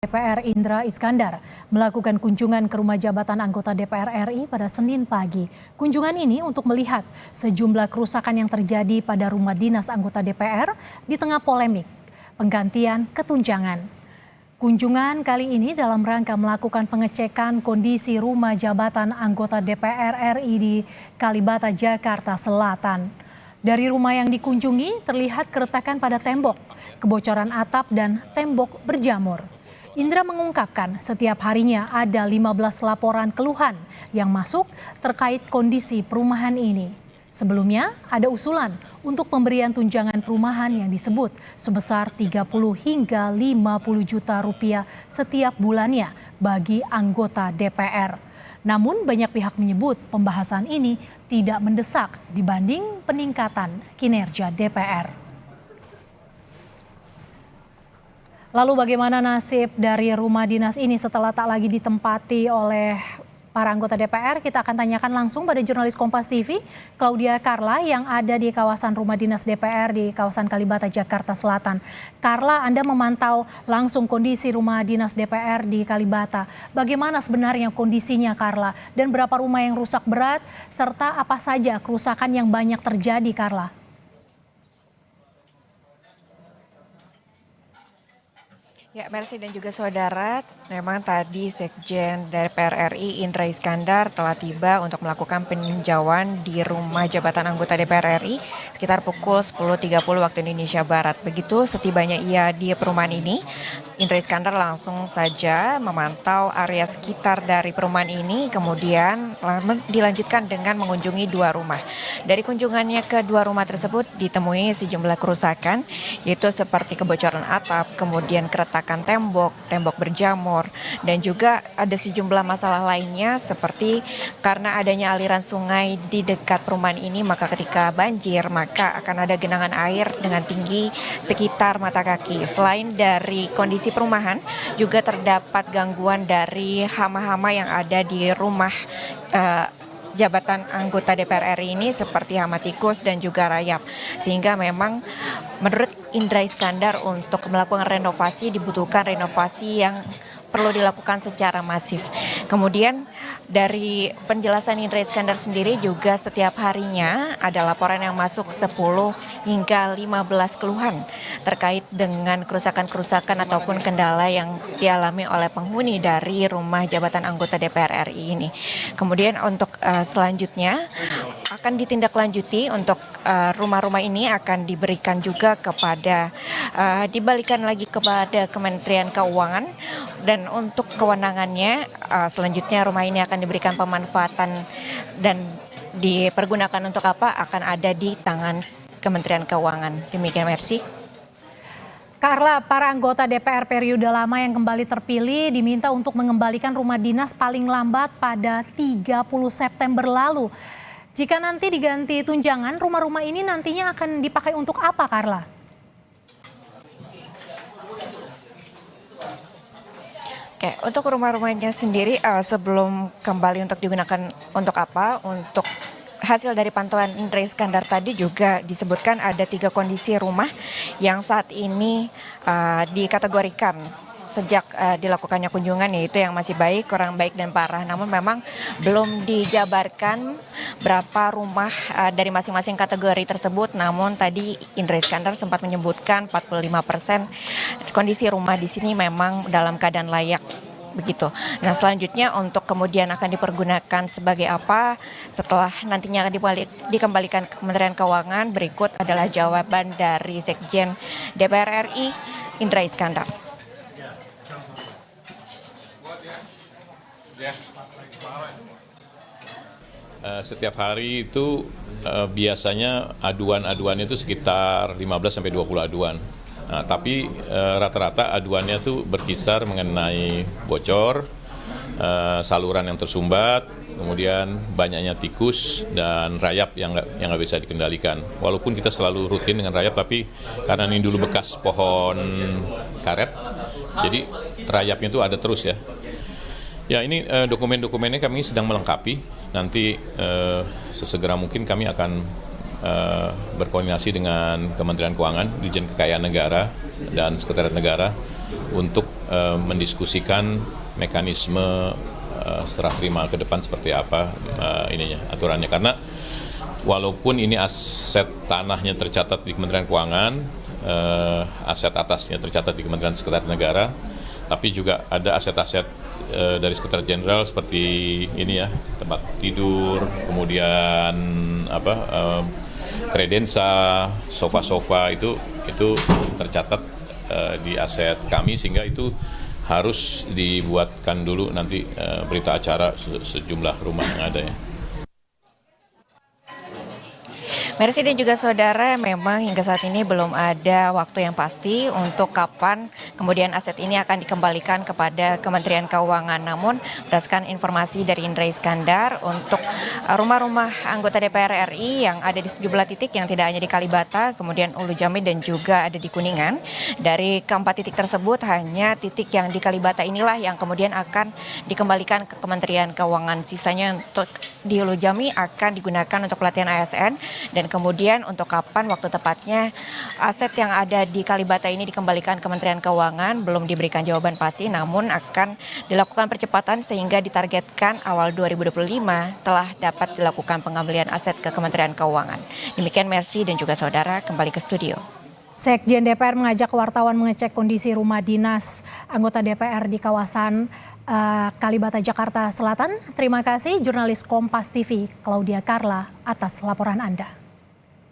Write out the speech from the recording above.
DPR Indra Iskandar melakukan kunjungan ke rumah jabatan anggota DPR RI pada Senin pagi. Kunjungan ini untuk melihat sejumlah kerusakan yang terjadi pada rumah dinas anggota DPR di tengah polemik penggantian ketunjangan. Kunjungan kali ini dalam rangka melakukan pengecekan kondisi rumah jabatan anggota DPR RI di Kalibata, Jakarta Selatan. Dari rumah yang dikunjungi terlihat keretakan pada tembok, kebocoran atap dan tembok berjamur. Indra mengungkapkan setiap harinya ada 15 laporan keluhan yang masuk terkait kondisi perumahan ini. Sebelumnya ada usulan untuk pemberian tunjangan perumahan yang disebut sebesar 30 hingga 50 juta rupiah setiap bulannya bagi anggota DPR. Namun banyak pihak menyebut pembahasan ini tidak mendesak dibanding peningkatan kinerja DPR. Lalu bagaimana nasib dari rumah dinas ini setelah tak lagi ditempati oleh para anggota DPR? Kita akan tanyakan langsung pada jurnalis Kompas TV, Claudia Carla yang ada di kawasan rumah dinas DPR di kawasan Kalibata, Jakarta Selatan. Carla, Anda memantau langsung kondisi rumah dinas DPR di Kalibata. Bagaimana sebenarnya kondisinya, Carla? Dan berapa rumah yang rusak berat, serta apa saja kerusakan yang banyak terjadi, Carla? Ya, Mercy dan juga saudara, memang tadi Sekjen DPR RI Indra Iskandar telah tiba untuk melakukan peninjauan di rumah jabatan anggota DPR RI sekitar pukul 10.30 waktu Indonesia Barat. Begitu setibanya ia di perumahan ini, Indra Iskandar langsung saja memantau area sekitar dari perumahan ini, kemudian dilanjutkan dengan mengunjungi dua rumah. Dari kunjungannya ke dua rumah tersebut ditemui sejumlah kerusakan, yaitu seperti kebocoran atap, kemudian keretakan tembok berjamur, dan juga ada sejumlah masalah lainnya seperti karena adanya aliran sungai di dekat perumahan ini, maka ketika banjir maka akan ada genangan air dengan tinggi sekitar mata kaki. Selain dari kondisi perumahan, juga terdapat gangguan dari hama-hama yang ada di rumah jabatan anggota DPR RI ini seperti hama tikus dan juga rayap. Sehingga memang menurut Indra Iskandar untuk melakukan renovasi dibutuhkan renovasi yang perlu dilakukan secara masif. Kemudian dari penjelasan Indra Iskandar sendiri juga setiap harinya ada laporan yang masuk 10 hingga 15 keluhan terkait dengan kerusakan-kerusakan ataupun kendala yang dialami oleh penghuni dari rumah jabatan anggota DPR RI ini. Kemudian untuk selanjutnya akan ditindaklanjuti untuk rumah-rumah ini akan diberikan juga kepada dibalikan lagi kepada Kementerian Keuangan, dan untuk kewenangannya selanjutnya rumah ini akan diberikan pemanfaatan dan dipergunakan untuk apa akan ada di tangan Kementerian Keuangan. Demikian, Mercy. Carla, para anggota DPR periode lama yang kembali terpilih diminta untuk mengembalikan rumah dinas paling lambat pada 30 September lalu. Jika nanti diganti tunjangan, rumah-rumah ini nantinya akan dipakai untuk apa, Carla? Oke, untuk rumah-rumahnya sendiri sebelum kembali untuk digunakan untuk apa, untuk hasil dari pantauan Indra Iskandar tadi juga disebutkan ada 3 kondisi rumah yang saat ini dikategorikan sejak dilakukannya kunjungan, yaitu yang masih baik, kurang baik, dan parah. Namun memang belum dijabarkan berapa rumah dari masing-masing kategori tersebut. Namun tadi Indra Iskandar sempat menyebutkan 45% kondisi rumah di sini memang dalam keadaan layak. Begitu. Nah, selanjutnya untuk kemudian akan dipergunakan sebagai apa setelah nantinya akan dikembalikan ke Kementerian Keuangan, berikut adalah jawaban dari Sekjen DPR RI Indra Iskandar. Setiap hari itu biasanya aduan-aduannya itu sekitar 15 sampai 20 aduan. Nah, tapi rata-rata aduannya tuh berkisar mengenai bocor, saluran yang tersumbat, kemudian banyaknya tikus dan rayap yang nggak bisa dikendalikan. Walaupun kita selalu rutin dengan rayap, tapi karena ini dulu bekas pohon karet, jadi rayapnya itu ada terus ya. Ya, ini dokumen-dokumennya kami sedang melengkapi. Nanti sesegera mungkin kami akan berkoordinasi dengan Kementerian Keuangan, Ditjen Kekayaan Negara, dan Sekretariat Negara untuk mendiskusikan mekanisme serah terima ke depan seperti apa aturannya, karena walaupun ini aset tanahnya tercatat di Kementerian Keuangan, aset atasnya tercatat di Kementerian Sekretariat Negara, tapi juga ada aset-aset dari Sekretariat Jenderal seperti ini ya, tempat tidur, kemudian kredensa, sofa-sofa itu tercatat di aset kami, sehingga itu harus dibuatkan dulu nanti berita acara sejumlah rumah yang ada ya. Mercy dan juga saudara, memang hingga saat ini belum ada waktu yang pasti untuk kapan kemudian aset ini akan dikembalikan kepada Kementerian Keuangan. Namun berdasarkan informasi dari Indra Iskandar, untuk rumah-rumah anggota DPR RI yang ada di sejumlah titik yang tidak hanya di Kalibata, kemudian Ulu Jami dan juga ada di Kuningan, dari keempat titik tersebut hanya titik yang di Kalibata inilah yang kemudian akan dikembalikan ke Kementerian Keuangan. Sisanya untuk di Ulu Jami akan digunakan untuk pelatihan ASN, dan kemudian untuk kapan waktu tepatnya aset yang ada di Kalibata ini dikembalikan Kementerian Keuangan belum diberikan jawaban pasti, namun akan dilakukan percepatan sehingga ditargetkan awal 2025 telah dapat dilakukan pengembalian aset ke Kementerian Keuangan. Demikian Mercy dan juga saudara, kembali ke studio. Sekjen DPR mengajak wartawan mengecek kondisi rumah dinas anggota DPR di kawasan Kalibata, Jakarta Selatan. Terima kasih jurnalis Kompas TV Claudia Carla atas laporan Anda.